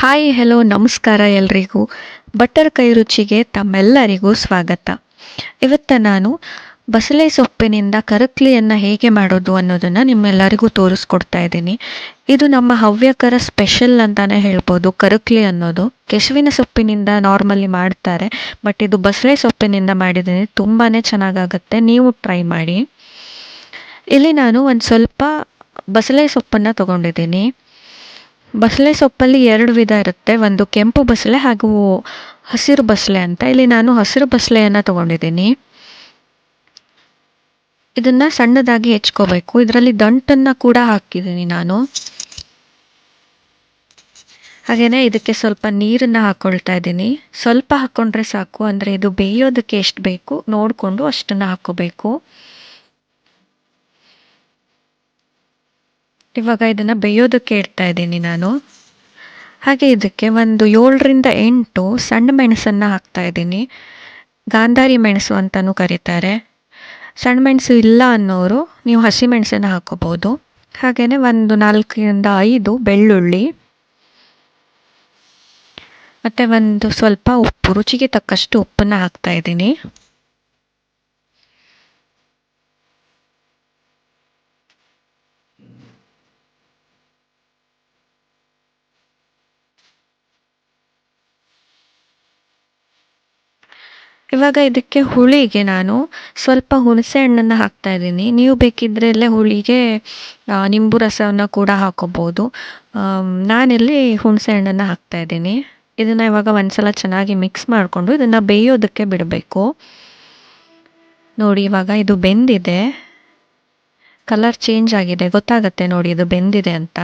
Hi hello ನಮಸ್ಕಾರ ಎಲ್ರಿಗೂ. Butter ಕೈ ರುಚಿಗೆ ತಮ್ಮೆಲ್ಲರಿಗೂ ಸ್ವಾಗತ. ಇವತ್ತು ನಾನು ಬಸಳೆ ಸೊಪ್ಪಿನಿಂದ ಕರಕ್ಲಿಯನ್ನು ಹೇಗೆ ಮಾಡೋದು ಅನ್ನೋದನ್ನು ನಿಮ್ಮೆಲ್ಲರಿಗೂ ತೋರಿಸ್ಕೊಡ್ತಾ ಇದ್ದೀನಿ. ಇದು ನಮ್ಮ ಹವ್ಯಕರ ಸ್ಪೆಷಲ್ ಅಂತಲೇ ಹೇಳ್ಬೋದು. ಕರಕ್ಲಿ ಅನ್ನೋದು ಕೆಸುವಿನ ಸೊಪ್ಪಿನಿಂದ ನಾರ್ಮಲಿ ಮಾಡ್ತಾರೆ, ಬಟ್ ಇದು ಬಸಳೆ ಸೊಪ್ಪಿನಿಂದ ಮಾಡಿದ್ದೀನಿ. ತುಂಬಾ ಚೆನ್ನಾಗಾಗತ್ತೆ, ನೀವು ಟ್ರೈ ಮಾಡಿ. ಇಲ್ಲಿ ನಾನು ಒಂದು ಸ್ವಲ್ಪ ಬಸಳೆ ಸೊಪ್ಪನ್ನು ತೊಗೊಂಡಿದ್ದೀನಿ. ಬಸಳೆ ಸೊಪ್ಪಲ್ಲಿ 2 ವಿಧ ಇರುತ್ತೆ, ಒಂದು ಕೆಂಪು ಬಸಳೆ ಹಾಗೂ ಹಸಿರು ಬಸಳೆ ಅಂತ. ಇಲ್ಲಿ ನಾನು ಹಸಿರು ಬಸಳೆಯನ್ನು ತೊಗೊಂಡಿದ್ದೀನಿ. ಇದನ್ನು ಸಣ್ಣದಾಗಿ ಹೆಚ್ಕೋಬೇಕು. ಇದರಲ್ಲಿ ದಂಟನ್ನು ಕೂಡ ಹಾಕಿದ್ದೀನಿ ನಾನು. ಹಾಗೆಯೇ ಇದಕ್ಕೆ ಸ್ವಲ್ಪ ನೀರನ್ನು ಹಾಕ್ಕೊಳ್ತಾ ಇದ್ದೀನಿ. ಸ್ವಲ್ಪ ಹಾಕ್ಕೊಂಡ್ರೆ ಸಾಕು, ಅಂದರೆ ಇದು ಬೇಯೋದಕ್ಕೆ ಎಷ್ಟು ಬೇಕು ನೋಡಿಕೊಂಡು ಅಷ್ಟನ್ನು ಹಾಕ್ಕೋಬೇಕು. ಇವಾಗ ಇದನ್ನು ಬೇಯೋದಕ್ಕೆ ಇಡ್ತಾ ಇದ್ದೀನಿ ನಾನು. ಹಾಗೆ ಇದಕ್ಕೆ ಒಂದು 7ರಿಂದ 8 ಸಣ್ಣ ಮೆಣಸನ್ನು ಹಾಕ್ತಾ ಇದ್ದೀನಿ. ಗಾಂಧಾರಿ ಮೆಣಸು ಅಂತಲೂ ಕರೀತಾರೆ. ಸಣ್ಣ ಮೆಣಸು ಇಲ್ಲ ಅನ್ನೋರು ನೀವು ಹಸಿ ಮೆಣಸನ್ನು ಹಾಕ್ಕೋಬೋದು. ಹಾಗೆಯೇ ಒಂದು 4ರಿಂದ 5 ಬೆಳ್ಳುಳ್ಳಿ ಮತ್ತು ಒಂದು ಸ್ವಲ್ಪ ಉಪ್ಪು, ರುಚಿಗೆ ತಕ್ಕಷ್ಟು ಉಪ್ಪನ್ನು ಹಾಕ್ತಾ ಇದ್ದೀನಿ. ಇವಾಗ ಇದಕ್ಕೆ ಹುಳಿಗೆ ನಾನು ಸ್ವಲ್ಪ ಹುಣಸೆ ಹಣ್ಣನ್ನು ಹಾಕ್ತಾ ಇದ್ದೀನಿ. ನೀವು ಬೇಕಿದ್ದರೆ ಇಲ್ಲೇ ಹುಳಿಗೆ ನಿಂಬು ರಸವನ್ನು ಕೂಡ ಹಾಕ್ಕೋಬೋದು. ನಾನಿಲ್ಲಿ ಹುಣಸೆ ಹಣ್ಣನ್ನು ಹಾಕ್ತಾ ಇದ್ದೀನಿ. ಇದನ್ನು ಇವಾಗ ಒಂದ್ಸಲ ಚೆನ್ನಾಗಿ ಮಿಕ್ಸ್ ಮಾಡಿಕೊಂಡು ಇದನ್ನು ಬೇಯೋದಕ್ಕೆ ಬಿಡಬೇಕು. ನೋಡಿ, ಇವಾಗ ಇದು ಬೆಂದಿದೆ, ಕಲರ್ ಚೇಂಜ್ ಆಗಿದೆ, ಗೊತ್ತಾಗುತ್ತೆ ನೋಡಿ ಇದು ಬೆಂದಿದೆ ಅಂತ.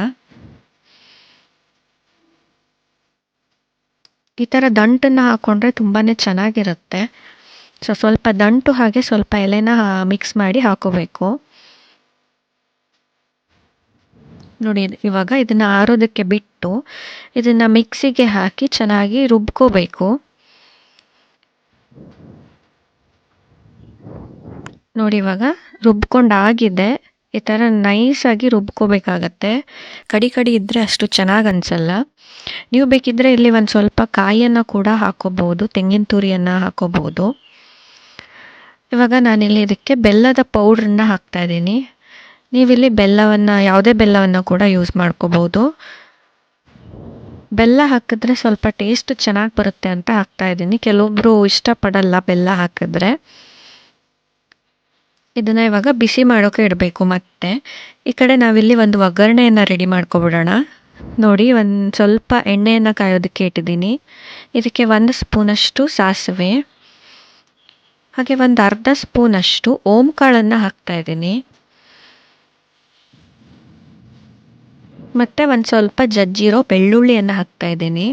ಈ ಥರ ದಂಟನ್ನು ಹಾಕ್ಕೊಂಡ್ರೆ ತುಂಬಾ ಚೆನ್ನಾಗಿರುತ್ತೆ. ಸ್ವಲ್ಪ ದಂಟು ಹಾಗೆ ಸ್ವಲ್ಪ ಎಲೆನ ಮಿಕ್ಸ್ ಮಾಡಿ ಹಾಕೋಬೇಕು. ನೋಡಿ, ಇವಾಗ ಇದನ್ನು ಆರೋದಕ್ಕೆ ಬಿಟ್ಟು ಇದನ್ನು ಮಿಕ್ಸಿಗೆ ಹಾಕಿ ಚೆನ್ನಾಗಿ ರುಬ್ಕೋಬೇಕು. ನೋಡಿ, ಇವಾಗ ರುಬ್ಕೊಂಡಾಗಿದೆ. ಈ ಥರ ನೈಸಾಗಿ ರುಬ್ಕೋಬೇಕಾಗತ್ತೆ. ಕಡಿ ಇದ್ದರೆ ಅಷ್ಟು ಚೆನ್ನಾಗಿ ಅನಿಸಲ್ಲ. ನೀವು ಬೇಕಿದ್ದರೆ ಇಲ್ಲಿ ಒಂದು ಸ್ವಲ್ಪ ಕಾಯಿಯನ್ನು ಕೂಡ ಹಾಕ್ಕೋಬೋದು, ತೆಂಗಿನ ತುರಿಯನ್ನು ಹಾಕ್ಕೋಬೋದು. ಇವಾಗ ನಾನಿಲ್ಲಿ ಇದಕ್ಕೆ ಬೆಲ್ಲದ ಪೌಡ್ರನ್ನ ಹಾಕ್ತಾಯಿದ್ದೀನಿ. ನೀವಿಲ್ಲಿ ಯಾವುದೇ ಬೆಲ್ಲವನ್ನು ಕೂಡ ಯೂಸ್ ಮಾಡ್ಕೋಬೋದು. ಬೆಲ್ಲ ಹಾಕಿದ್ರೆ ಸ್ವಲ್ಪ ಟೇಸ್ಟ್ ಚೆನ್ನಾಗಿ ಬರುತ್ತೆ ಅಂತ ಹಾಕ್ತಾಯಿದ್ದೀನಿ. ಕೆಲವೊಬ್ಬರು ಇಷ್ಟಪಡಲ್ಲ ಬೆಲ್ಲ ಹಾಕಿದ್ರೆ. ಇದನ್ನು ಇವಾಗ ಬಿಸಿ ಮಾಡೋಕೆ ಇಡಬೇಕು. ಮತ್ತೆ ಈ ಕಡೆ ನಾವಿಲ್ಲಿ ಒಂದು ಒಗ್ಗರಣೆಯನ್ನು ರೆಡಿ ಮಾಡ್ಕೊಬಿಡೋಣ. ನೋಡಿ, ಒಂದು ಸ್ವಲ್ಪ ಎಣ್ಣೆಯನ್ನು ಕಾಯೋದಕ್ಕೆ ಇಟ್ಟಿದ್ದೀನಿ. ಇದಕ್ಕೆ 1 ಸ್ಪೂನಷ್ಟು ಸಾಸಿವೆ, ಹಾಗೆ ಒಂದು ಅರ್ಧ ಸ್ಪೂನಷ್ಟು ಓಂಕಾಳನ್ನು ಹಾಕ್ತಾಯಿದ್ದೀನಿ. ಮತ್ತು ಒಂದು ಸ್ವಲ್ಪ ಜಜ್ಜಿರೋ ಬೆಳ್ಳುಳ್ಳಿಯನ್ನು ಹಾಕ್ತಾಯಿದ್ದೀನಿ.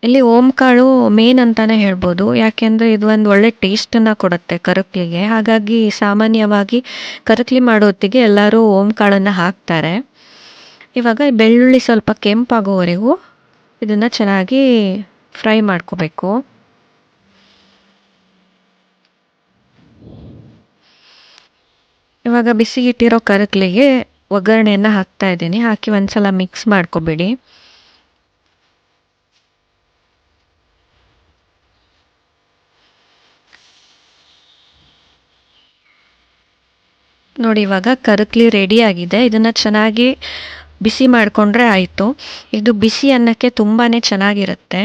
ಇಲ್ಲಿ ಓಂಕಾಳು ಮೇನ್ ಅಂತಲೇ ಹೇಳ್ಬೋದು, ಯಾಕೆಂದರೆ ಇದು ಒಂದು ಒಳ್ಳೆ ಟೇಸ್ಟನ್ನು ಕೊಡುತ್ತೆ ಕರಕ್ಲಿಗೆ. ಹಾಗಾಗಿ ಸಾಮಾನ್ಯವಾಗಿ ಕರಕ್ಲಿ ಮಾಡೋತ್ತಿಗೆ ಎಲ್ಲರೂ ಓಂಕಾಳನ್ನು ಹಾಕ್ತಾರೆ. ಇವಾಗ ಬೆಳ್ಳುಳ್ಳಿ ಸ್ವಲ್ಪ ಕೆಂಪಾಗೋವರೆಗೂ ಇದನ್ನು ಚೆನ್ನಾಗಿ ಫ್ರೈ ಮಾಡ್ಕೋಬೇಕು. ಇವಾಗ ಬಿಸಿಗಿಟ್ಟಿರೋ ಕರಕ್ಲಿಗೆ ಒಗ್ಗರಣೆಯನ್ನು ಹಾಕ್ತಾ ಇದ್ದೀನಿ. ಹಾಕಿ ಒಂದ್ಸಲ ಮಿಕ್ಸ್ ಮಾಡ್ಕೊಬೇಡಿ. ನೋಡಿ, ಇವಾಗ ಕರಕ್ಲಿ ರೆಡಿಯಾಗಿದೆ. ಇದನ್ನು ಚೆನ್ನಾಗಿ ಬಿಸಿ ಮಾಡಿಕೊಂಡ್ರೆ ಆಯಿತು. ಇದು ಬಿಸಿ ಅನ್ನಕ್ಕೆ ತುಂಬಾ ಚೆನ್ನಾಗಿರುತ್ತೆ,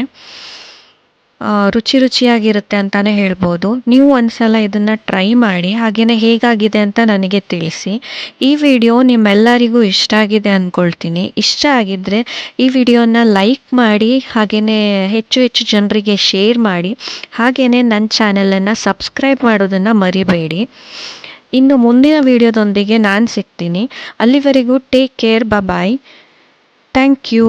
ರುಚಿಯಾಗಿರುತ್ತೆ ಅಂತಲೇ ಹೇಳ್ಬೋದು. ನೀವು ಒಂದ್ಸಲ ಇದನ್ನು ಟ್ರೈ ಮಾಡಿ, ಹಾಗೆಯೇ ಹೇಗಾಗಿದೆ ಅಂತ ನನಗೆ ತಿಳಿಸಿ. ಈ ವಿಡಿಯೋ ನಿಮ್ಮೆಲ್ಲರಿಗೂ ಇಷ್ಟ ಆಗಿದೆ ಅಂದ್ಕೊಳ್ತೀನಿ. ಇಷ್ಟ ಆಗಿದ್ದರೆ ಈ ವಿಡಿಯೋನ ಲೈಕ್ ಮಾಡಿ, ಹಾಗೆಯೇ ಹೆಚ್ಚು ಜನರಿಗೆ ಶೇರ್ ಮಾಡಿ. ಹಾಗೆಯೇ ನನ್ನ ಚಾನಲನ್ನು ಸಬ್ಸ್ಕ್ರೈಬ್ ಮಾಡೋದನ್ನು ಮರಿಬೇಡಿ. ಇನ್ನು ಮುಂದಿನ ವಿಡಿಯೋದೊಂದಿಗೆ ನಾನು ಸಿಗ್ತೀನಿ. ಅಲ್ಲಿವರೆಗೂ take care, bye. Thank you.